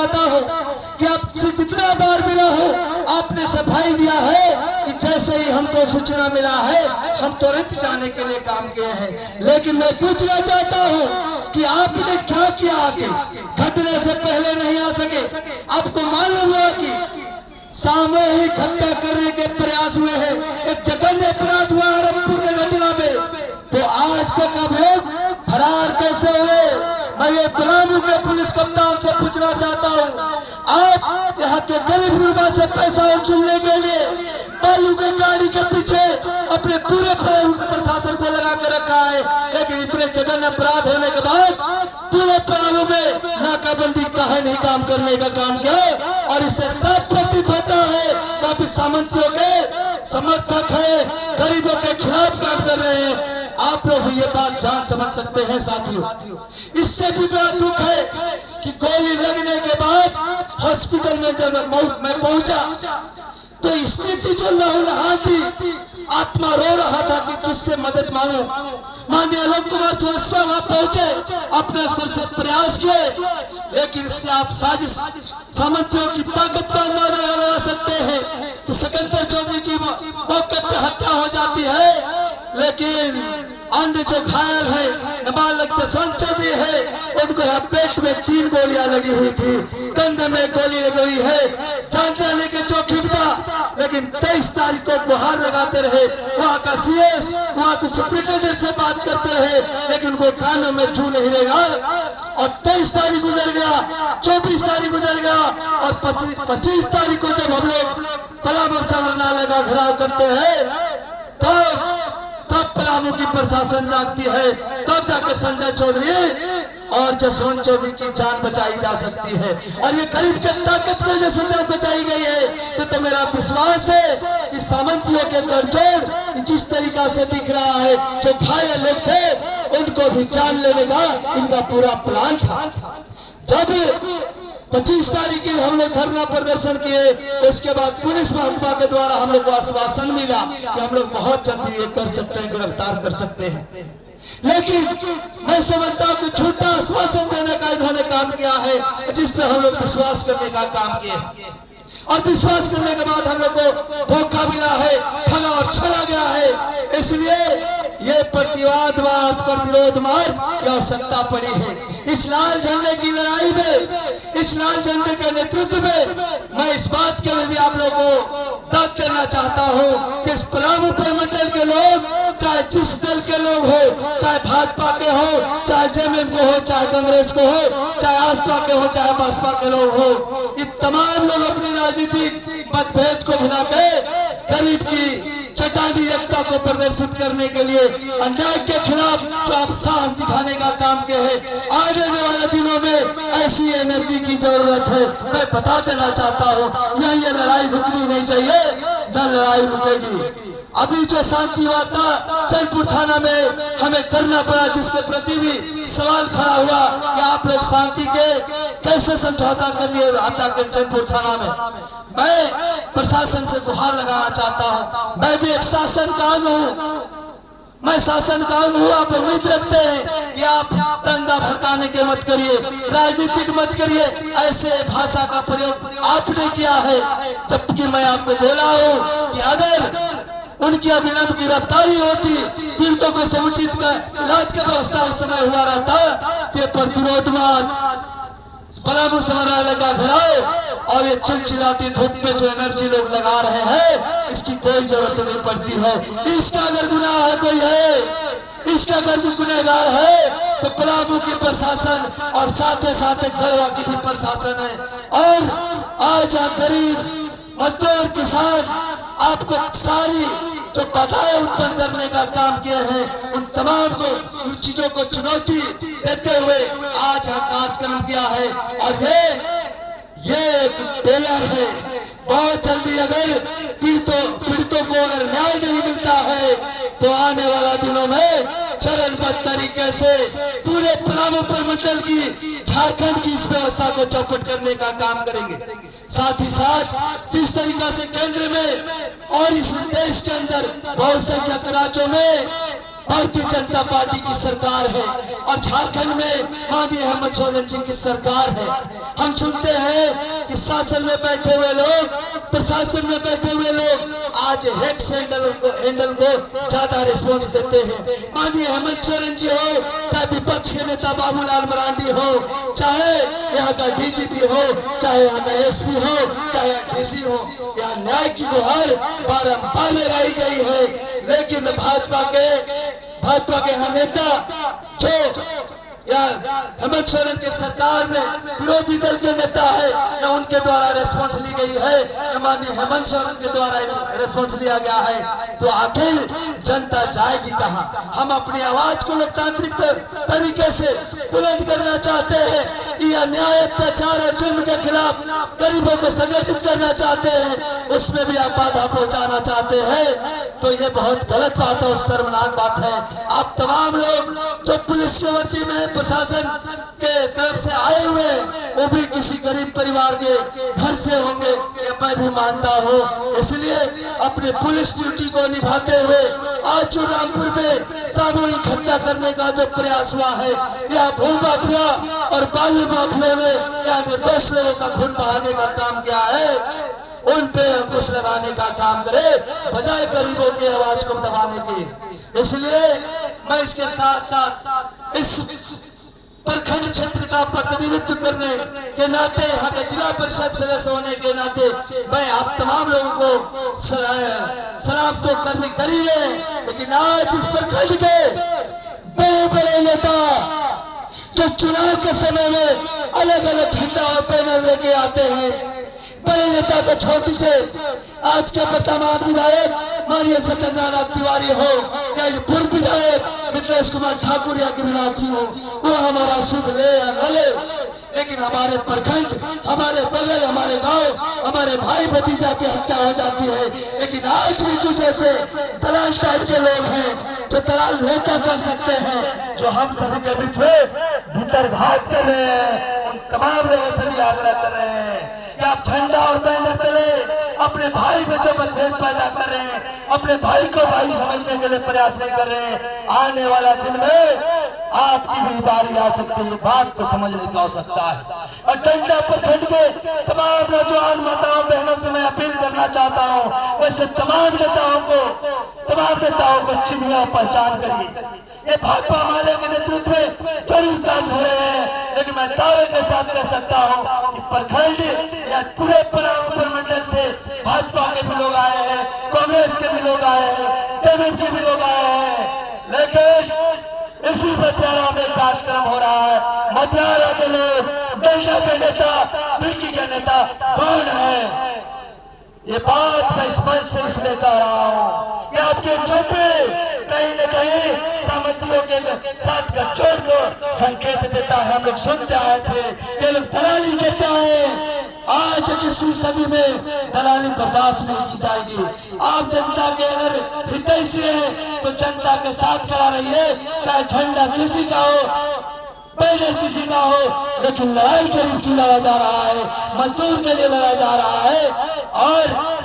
चाहता हूँ कि आपसे जितना बार मिला हो आपने सफाई दिया है कि जैसे ही हमको सूचना मिला है हम तुरंत जाने के लिए काम किए हैं। लेकिन मैं पूछना चाहता हूँ कि आपने क्या किया आगे? घटने से पहले नहीं आ सके। आपको मालूम हुआ कि सामूहिक हत्या करने के प्रयास हुए हैं, एक जघन्य अपराध हुआ आरमपुर के घटना में, तो आज तक आप लोग फरार कैसे हुए? मैं ये पलामू के पुलिस कप्तान से पूछना चाहता हूँ, आप यहाँ के गरीब गुरबा से पैसा वसूलने के लिए बालू की गाड़ी के पीछे अपने पूरे प्रशासन को लगा कर रखा है, लेकिन इतने जघन्य अपराध होने के बाद पूरे पलामू में नाकाबंदी काहे नहीं काम करने का काम किया? और इससे साफ प्रतीत होता है काफी सामंतियों के समर्थक है, गरीबों के खिलाफ काम कर रहे हैं। आप लोग ये बात जान समझ सकते हैं साथियों। इससे भी बड़ा दुख है कि गोली लगने के बाद हॉस्पिटल में जब मैं पहुंचा तो स्थिति जो लहूलुहान थी, आत्मा रो रहा था कि किससे मदद मांगू। माननीय आलोक कुमार चौरसिया वहां पहुंचे, अपने स्तर से प्रयास किए, लेकिन इससे आप साजिश सामंतियों की ताकत का अंदाजा लगा सकते हैं कि सिकंदर चौधरी की मौके पे हत्या हो जाती है, लेकिन अन्य जो घायल है नाबालग जसवंत चौधरी है, उनको पेट में 3 गोलियां लगी हुई थी, कंधे में गोली लगी हुई है, जान जाने के जोखिम था, लेकिन 23 तारीख को गुहार लगाते रहे। वहाँ का सीएस, वहाँ के सुप्रिंटेंडेंट से बात करते रहे, लेकिन वो कानों में छू नहीं रहेगा। और 23 तारीख गुजर गया, 24 तारीख गुजर गया, और 25 तारीख को जब हम लोग पलामू संग्रहालय का घेराव करते हैं तब पलामू की प्रशासन जागती है, तब जाकर संजय चौधरी और जसवंत चौधरी की जान बचाई जा सकती है। और ये गरीब के ताकत की वजह से जान बचाई गई है। तो मेरा विश्वास है कि सामंतियों के गठजोड़ जिस तरीका से दिख रहा है, जो घायल लोग थे उनको भी जान लेने का इनका पूरा प्लान था। जब 25 तारीख की हम लोग धरना प्रदर्शन किए, उसके बाद पुलिस महकमा के द्वारा हम लोग को आश्वासन मिला कि हम लोग बहुत जल्दी ये कर सकते हैं, गिरफ्तार कर सकते हैं। लेकिन मैं समझता हूँ कि झूठा आश्वासन देने का इन्होंने काम किया है, जिस पे हम लोग विश्वास करने का काम किए, और विश्वास करने के बाद हम लोग को धोखा मिला है, ठगा और छला गया है। इसलिए ये प्रतिवाद मार्च, प्रतिरोध मार्च की आवश्यकता पड़ी है। इस लाल झंडे की लड़ाई में, इस लाल झंडे के नेतृत्व में मैं इस बात के लिए भी आप लोगों को दाग देना चाहता हूँ कि इस पलामू प्रमंडल के लोग, चाहे जिस दल के लोग हो, चाहे भाजपा के हो, चाहे जेएमएम को हो, चाहे कांग्रेस को हो, चाहे आसपा के हो, चाहे बसपा के लोग हो, ये तमाम लोग अपनी राजनीतिक मतभेद को भुला के गरीब की चट्टानी एकता को प्रदर्शित करने के लिए अन्याय के खिलाफ जो आप साहस दिखाने का काम किए हैं, आने वाले दिनों में ऐसी एनर्जी की जरूरत है। मैं बता देना चाहता हूँ, ये लड़ाई रुकनी नहीं चाहिए, न लड़ाई रुकेगी। अभी जो शांति वार्ता चैनपुर थाना में हमें करना पड़ा, जिसके प्रति भी सवाल खड़ा हुआ कि आप लोग शांति के कैसे समझौता कर लिए जाकर चैनपुर थाना में। मैं प्रशासन से गुहार लगाना चाहता हूँ, मैं भी एक शासन कान हूँ, मैं शासन कान हूँ। आप उम्मीद रखते हैं कि आप दंगा भड़काने के मत करिए, राजनीतिक मत करिए, ऐसे भाषा का प्रयोग आपने किया है, जबकि मैं आपको बोला हूँ कि अगर उनकी अविलंब गिरफ्तारी होती, पीड़ितों को समुचित इलाज का व्यवस्था उस समय हुआ रहता, ये प्रतिरोध मार्च, पलामू संग्रहालय का घेराव और ये चिलचिलाती धूप में जो एनर्जी लोग लगा रहे हैं, इसकी कोई जरूरत नहीं पड़ती है। इसका अगर गुनाह है कोई है, इसका अगर गुनहगार है तो पलामू की प्रशासन और साथ ही साथ गढ़वा की भी प्रशासन है। और आज आप गरीब मजदूर किसान आपको सारी जो बाधाएं उत्पन्न करने का काम किए हैं, उन तमाम को चीजों को चुनौती देते हुए आज हम कार्यक्रम किया है। और ये एक टेलर है, बहुत जल्दी अगर पीड़ितों को अगर न्याय नहीं मिलता है तो आने वाला दिनों में चरणबद्ध तरीके से पूरे पलामू प्रमंडल की, झारखंड की इस व्यवस्था को चौपट करने का काम करेंगे। साथ ही साथ जिस तरीका से केंद्र में और इस देश के अंदर बहुत संख्यक राज्यों में भारतीय जनता पार्टी की सरकार है और झारखंड में माननीय हेमंत सोरेन जी की सरकार है। हम सुनते हैं कि शासन में बैठे हुए लोग, प्रशासन में बैठे हुए लोग आज हेक्स हैंडल को ज्यादा रिस्पॉन्स देते हैं। माननीय हेमंत सोरेन जी हो, चाहे विपक्ष के नेता बाबूलाल मरांडी हो, चाहे यहाँ का डीजीपी हो, चाहे यहाँ का एसपी हो, चाहे डीसी हो, यहाँ न्याय की गुहार बारंबार लगाई गई है। लेकिन भाजपा के हम नेता जो या हेमंत सोरेन की सरकार में विरोधी दल के नेता है, न उनके द्वारा रेस्पॉन्स ली गई है, न माननीय हेमंत सोरेन के द्वारा रेस्पॉन्स लिया गया है। तो आखिर जनता जाएगी कहां? हम अपनी आवाज को लोकतांत्रिक तरीके से बुलंद करना चाहते हैं, या न्याय, अत्याचार और जुल्म के खिलाफ गरीबों को संगठित करना चाहते हैं, उसमें भी आप बाधा पहुंचाना चाहते हैं, तो ये बहुत गलत बात है और शर्मनाक बात है। आप तमाम लोग जो पुलिस के वर्दी में प्रशासन के तरफ से आए हुए हैं, वो भी किसी गरीब परिवार के घर से होंगे, ये मैं भी मानता हूँ। इसलिए अपने पुलिस ड्यूटी को निभाते हुए आज जो रामपुर में सामूहिक हत्या करने का जो प्रयास हुआ है, या भू माफिया और बालू माफिया में या निर्दोष लोगों का खून बहाने का काम किया है, उन पे अंकुश लगाने का काम करे, बजाय गरीबों की आवाज को दबाने की। इसलिए मैं इसके साथ साथ इस प्रखंड क्षेत्र का प्रतिनिधित्व करने के नाते, यहाँ के जिला परिषद सदस्य होने के नाते मैं आप तमाम लोगों को सलाम तो करी है। लेकिन आज इस प्रखंड के बड़े बड़े नेता जो चुनाव के समय में अलग अलग झंडा और बैनर लेके आते हैं, बड़े नेता को छोड़ दीजिए, आज के वर्तमान विधायक माननीय सत्यनारायण तिवारी हो, या पूर्व विधायक मिथिलेश कुमार ठाकुर या गिरिराज सिंह हो, वो हमारा शुभ ले या न ले, लेकिन हमारे प्रखंड, हमारे बगल, हमारे गांव, हमारे भाई भतीजा की हत्या हो जाती है। लेकिन आज भी कुछ ऐसे दलाल टाइप के लोग हैं जो दलाल नेता कर सकते हैं, जो हम सभी के बीच में भीतरघात कर रहे हैं। उन तमाम लोगों से भी आग्रह कर रहे हैं कि आप झंडा और बैनर तले अपने भाई में जो मतभेद पैदा कर रहे हैं, अपने भाई को भाई समझने के लिए प्रयास नहीं कर रहे हैं। आने वाला दिन में आपकी भी बारी आ सकती है, बात को समझने की आवश्यकता है। और डंडा प्रखंड के तमाम नौजवान माताओं बहनों से मैं अपील करना चाहता हूँ, वैसे तमाम नेताओं को चिन्हिए और पहचान करिए। ये भाजपा माले के नेतृत्व में जरूर काज हो रहे हैं, लेकिन मैं दावे के साथ कह सकता हूँ कि प्रखंड या पूरे परामपुर मंडल से भाजपा के भी लोग आए हैं, कांग्रेस के भी लोग आए हैं, जमीन के भी लोग आए हैं। लेकिन इसी मतियारा में कार्यक्रम हो रहा है। मतियारा के लोग, डंडा के नेता, बिल्की के नेता कौन है? ये बात मैं इस मंच से इसलिए कह रहा हूँ कि आपके चुप्पे कहीं न कहीं सहमतियों के साथ गठजोड़ को संकेत देता है। हम लोग सुनते आए थे ये लोग दलाली करते हैं। आज 21वीं सदी में दलाली बर्दाश्त नहीं की जाएगी। आप जनता के अगर हितैषी है तो जनता के साथ खड़ा रहिए, चाहे झंडा किसी का हो, बैनर किसी का हो, लेकिन लड़ाई गरीब की लड़ा जा रहा है, मजदूर के लिए लड़ा जा रहा है। और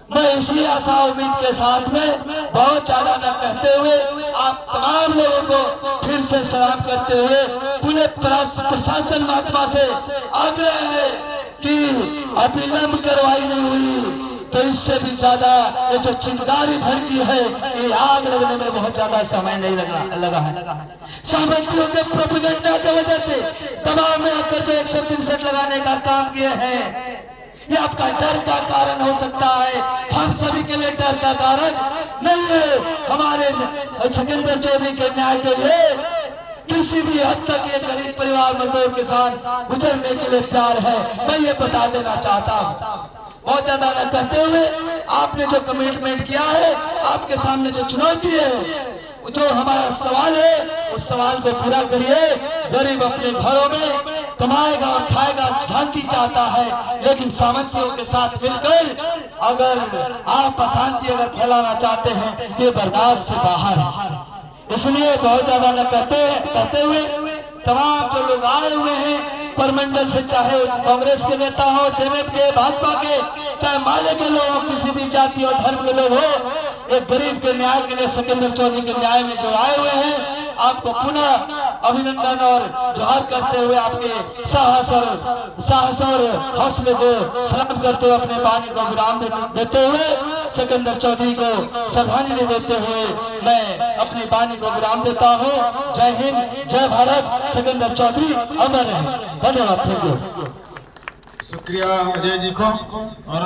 मैं इसी आशा उम्मीद के साथ में बहुत ज्यादा न कहते हुए आप तमाम लोगों को फिर से सलाम करते हुए पूरे प्रशासन महकमा से आग्रह है कि अविलंब कार्रवाई नहीं हुई तो इससे भी ज्यादा ये जो चिंगारी भड़की है, ये आग लगने में बहुत ज्यादा समय नहीं लगा है। सामंतियों के प्रोपेगेंडा की वजह से दबाव में आकर जो 163 लगाने का काम किए हैं, ये आपका डर का कारण हो सकता है। हम सभी के लिए डर का कारण नहीं है। हमारे छगेंद्र चौधरी के न्याय के लिए किसी भी हद तक ये गरीब परिवार मजदूर किसान गुजरने के लिए तैयार है, मैं ये बता देना चाहता हूँ। बहुत ज्यादा न कहते हुए आपने जो कमिटमेंट किया है, आपके सामने जो चुनौती है, जो हमारा सवाल है, उस सवाल को पूरा करिए। गरीब अपने घरों में कमाएगा और खाएगा, शांति चाहता है, लेकिन सामंतियों के साथ मिलकर अगर आप अशांति अगर फैलाना चाहते हैं, ये बर्दाश्त से बाहर है। इसलिए बहुत ज्यादा न कहते हुए तमाम जो लोग आए हुए हैं परमंडल से, चाहे कांग्रेस के नेता हो, जेएमएम के, भाजपा के, चाहे माले के लोग हो, किसी भी जाति और धर्म के लोग हो, एक गरीब के न्याय के लिए सिकंदर चौधरी के न्याय में जो आए हुए हैं, आपको पुनः अभिनंदन और जोहार करते हुए आपके साहस और हौसले को सलाम करते हुए अपने वाणी को विराम देते हुए सिकंदर चौधरी को श्रद्धांजलि देते हुए मैं अपनी वाणी को विराम देता हूँ। जय हिंद, जय भारत। सिकंदर चौधरी अमर रहे। धन्यवाद। Thank you. शुक्रिया अजय जी को। और